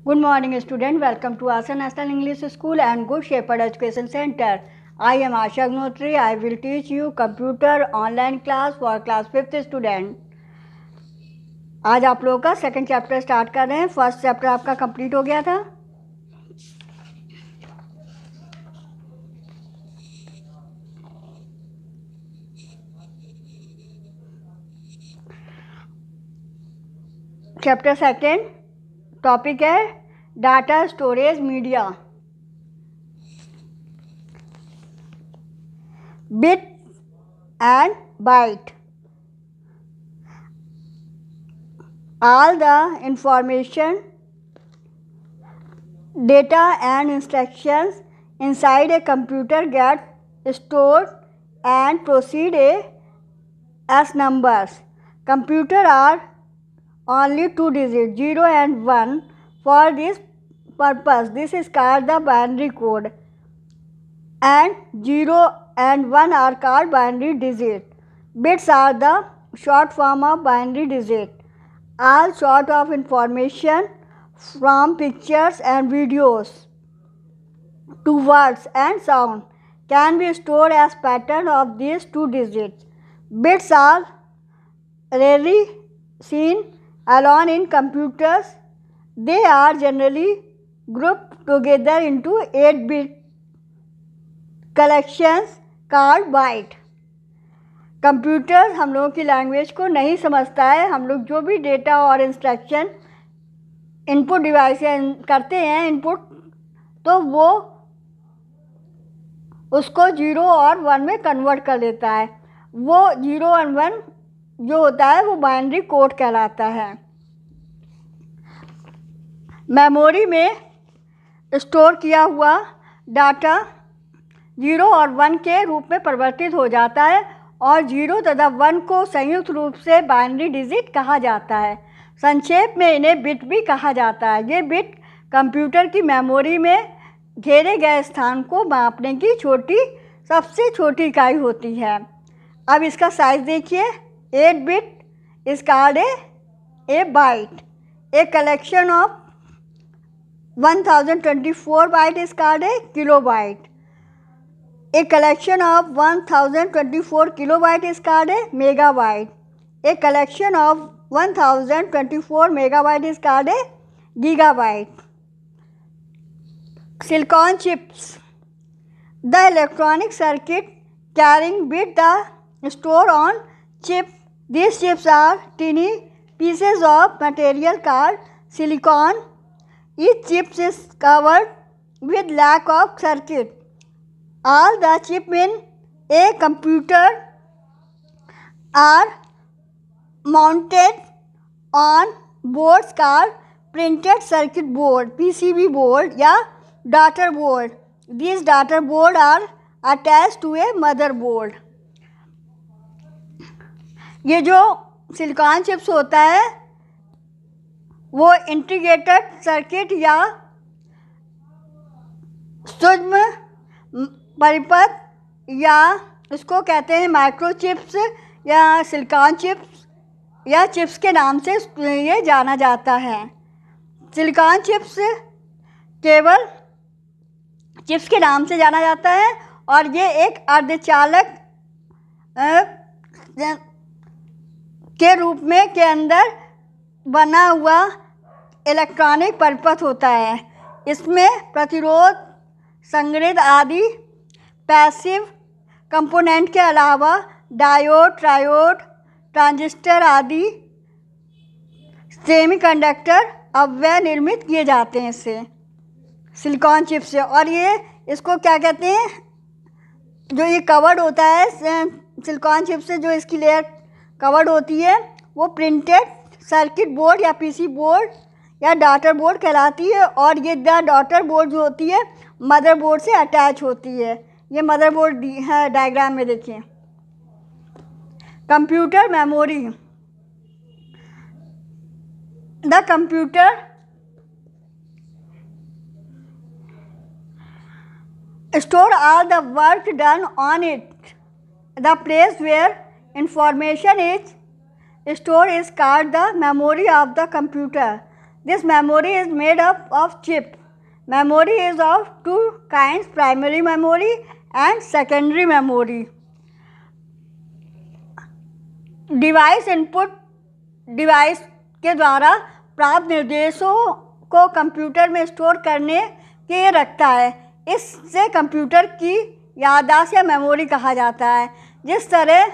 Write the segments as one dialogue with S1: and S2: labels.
S1: Good morning, student. Welcome to Asa National English School and Good Shepherd Education Center. I am Asha Gnotri. I will teach you computer online class for class 5th student. आज आप लोगों का second chapter start कर रहे हैं. First chapter आपका complete हो गया था. चैप्टर सेकंड टॉपिक है data storage media. Bit and byte. All the information, data and instructions inside a computer get stored and proceed as numbers. Computer are only two digits, 0 and 1. For this purpose, this is called the binary code, and 0 and 1 are called binary digit. Bits are the short form of binary digit. All sort of information from pictures and videos to words and sound can be stored as pattern of these two digits. Bits are rarely seen alone in computers. They are generally grouped together into 8-bit collections called byte. Computer हम लोगों की language को नहीं समझता है. हम लोग जो भी डेटा और इंस्ट्रक्शन इनपुट डिवाइस से करते हैं इनपुट, तो वो उसको 0 और 1 में कन्वर्ट कर देता है. वो 0 और 1 जो होता है वो बाइनरी कोड कहलाता है. मेमोरी में स्टोर किया हुआ डाटा 0 और 1 के रूप में परिवर्तित हो जाता है और 0 तथा 1 को संयुक्त रूप से बाइनरी डिजिट कहा जाता है. संक्षेप में इन्हें बिट भी कहा जाता है. ये बिट कंप्यूटर की मेमोरी में घेरे गए स्थान को मापने की सबसे छोटी इकाई होती है. अब इसका साइज देखिए. 8 bit is called a byte. A collection of 1024 byte is called a kilobyte. A collection of 1024 kilobyte is called a megabyte. A collection of 1024 megabyte is called a gigabyte. Silicon chips. The electronic circuit carrying bit the store on chip. These chips are tiny pieces of material called silicon. Each chip is covered with layer of circuit. All the chips in a computer are mounted on boards called printed circuit board, PCB board या daughter board. These daughter board are attached to a motherboard. ये जो silicon chips होता है वो integrated circuit या सूक्ष्म परिपथ या इसको कहते हैं माइक्रो चिप्स या सिलिकॉन चिप्स या चिप्स के नाम से ये जाना जाता है. सिलिकॉन चिप्स केवल चिप्स के नाम से जाना जाता है और ये एक अर्धचालक के रूप में के अंदर बना हुआ इलेक्ट्रॉनिक परिपथ होता है. इसमें प्रतिरोध, संग्रहित आदि पैसिव कंपोनेंट के अलावा डायोड, ट्रायोड, ट्रांजिस्टर आदि सेमीकंडक्टर अवयव निर्मित किए जाते हैं इससे सिलिकॉन चिप से. और ये इसको क्या कहते हैं, जो ये कवर्ड होता है सिलिकॉन चिप से, जो इसकी लेयर कवर्ड होती है वो प्रिंटेड सर्किट बोर्ड या पीसी बोर्ड या डॉटर बोर्ड कहलाती है. और ये डॉटर बोर्ड जो होती है मदरबोर्ड से अटैच होती है. ये मदरबोर्ड है डायग्राम में देखिए. Computer memory. The computer store all the work done on it. The place where information is stored is called the memory of the computer. This memory is made up of chip. Memory is of two kinds, primary memory and secondary memory. Device input device के द्वारा प्राप्त निर्देशों को computer में store करने के रखता है। इससे कंप्यूटर की याददाश्त या मेमोरी कहा जाता है। जिस तरह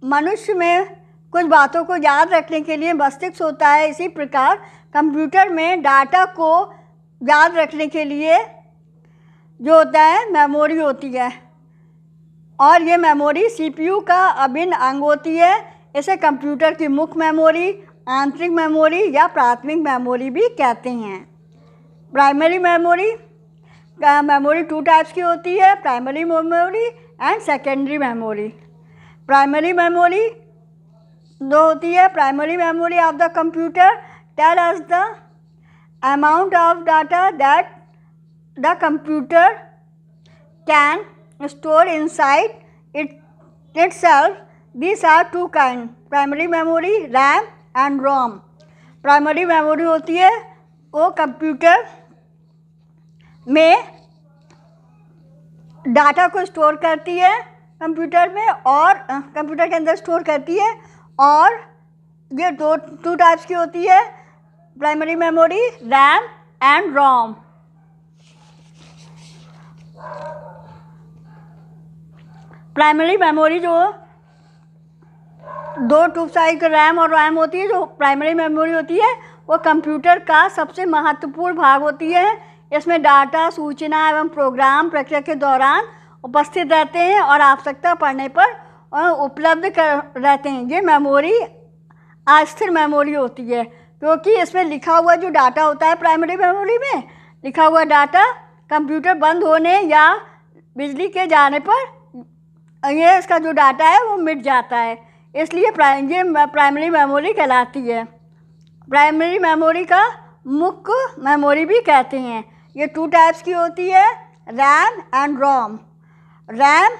S1: मनुष्य में कुछ बातों को याद रखने के लिए मस्तिष्क होता है, इसी प्रकार कंप्यूटर में डाटा को याद रखने के लिए जो होता है मेमोरी होती है, और ये मेमोरी सीपीयू का अभिन्न अंग होती है। इसे कंप्यूटर की मुख्य मेमोरी, आंतरिक मेमोरी या प्राथमिक मेमोरी भी कहते हैं। Primary memory memory two types की होती है, primary memory and secondary memory. Primary memory दो होती है। Primary memory of the computer tell us the amount of data that the computer can store inside itself. These are two kind, primary memory RAM and ROM. Primary memory होती है वो computer में data को store करती है computer में, और computer के अंदर स्टोर करती है, और ये टू टाइप्स की होती है, primary memory RAM and ROM. Primary memory जो दो टू साइड रैम और रैम होती है, जो प्राइमरी मेमोरी होती है वो कंप्यूटर का सबसे महत्वपूर्ण भाग होती है। इसमें डाटा, सूचना एवं प्रोग्राम प्रक्रिया के दौरान उपस्थित रहते हैं और आवश्यकता पड़ने पर उपलब्ध रहते हैं। ये मेमोरी अस्थिर मेमोरी होती है, क्योंकि इसमें लिखा हुआ जो डाटा होता है प्राइमरी मेमोरी में लिखा हुआ डाटा कंप्यूटर बंद होने या बिजली के जाने पर ये इसका जो डाटा है वो मिट जाता है, इसलिए ये प्राइमरी मेमोरी कहलाती है। प्राइमरी मेमोरी का मुख्य मेमोरी भी कहते हैं। ये टू टाइप्स की होती है, रैम एंड रोम। रैम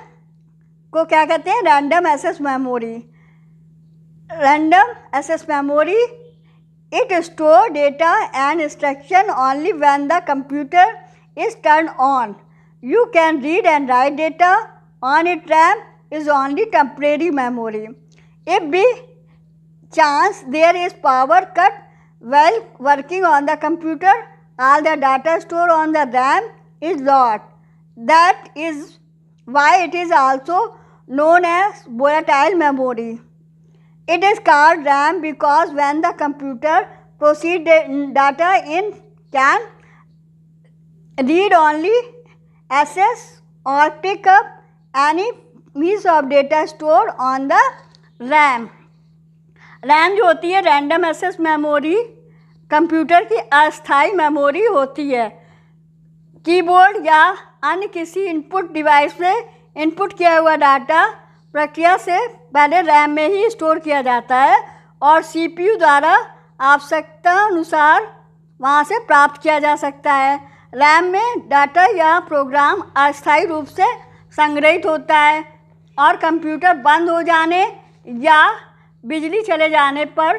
S1: को क्या कहते हैं? Random access memory. Random access memory it store data and instruction only when the computer is turn on. You can read and write data on it. RAM is only temporary memory. If by chance there is power cut while working on the computer, all the data stored on the RAM is lost. That is why it is also known as volatile memory. It is called RAM because when the computer proceeds data in can read only, access or pick up any piece of data stored on the RAM. RAM जो होती है random access memory computer की अस्थायी memory होती है। Keyboard या अन्य किसी इनपुट डिवाइस से इनपुट किया हुआ डाटा प्रक्रिया से पहले रैम में ही स्टोर किया जाता है और सीपीयू द्वारा आवश्यकता अनुसार वहाँ से प्राप्त किया जा सकता है। रैम में डाटा या प्रोग्राम अस्थायी रूप से संग्रहित होता है और कंप्यूटर बंद हो जाने या बिजली चले जाने पर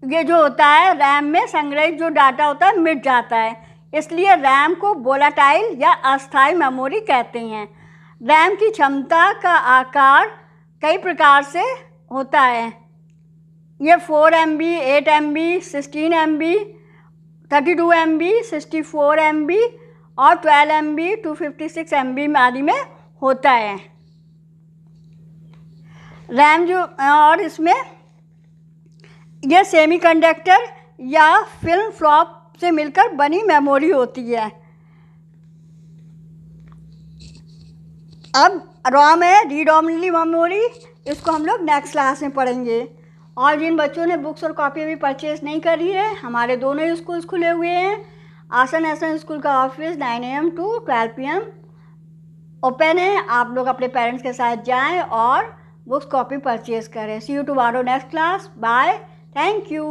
S1: ये जो होता है रैम में संग्रहित जो डाटा होता है मिट जाता है, इसलिए रैम को वोलाटाइल या अस्थायी मेमोरी कहते हैं। रैम की क्षमता का आकार कई प्रकार से होता है। ये 4 MB, 8 MB, 16 MB, 32 MB, 64 MB और 12 MB, 256 MB आदि में होता है रैम जो। और इसमें यह सेमीकंडक्टर या फिल्म फ्लॉप से मिलकर बनी मेमोरी होती है। अब रोम है रीड ओनली मेमोरी, इसको हम लोग नेक्स्ट क्लास में पढ़ेंगे। और जिन बच्चों ने बुक्स और कॉपी अभी परचेज नहीं करी है, हमारे दोनों स्कूल्स खुले हुए हैं। आशा नेशनल स्कूल का office 9 AM to 12 PM open है। आप लोग अपने पेरेंट्स के साथ जाएं और बुक्स कॉपी परचेज करें। See you tomorrow next class. Bye, thank you.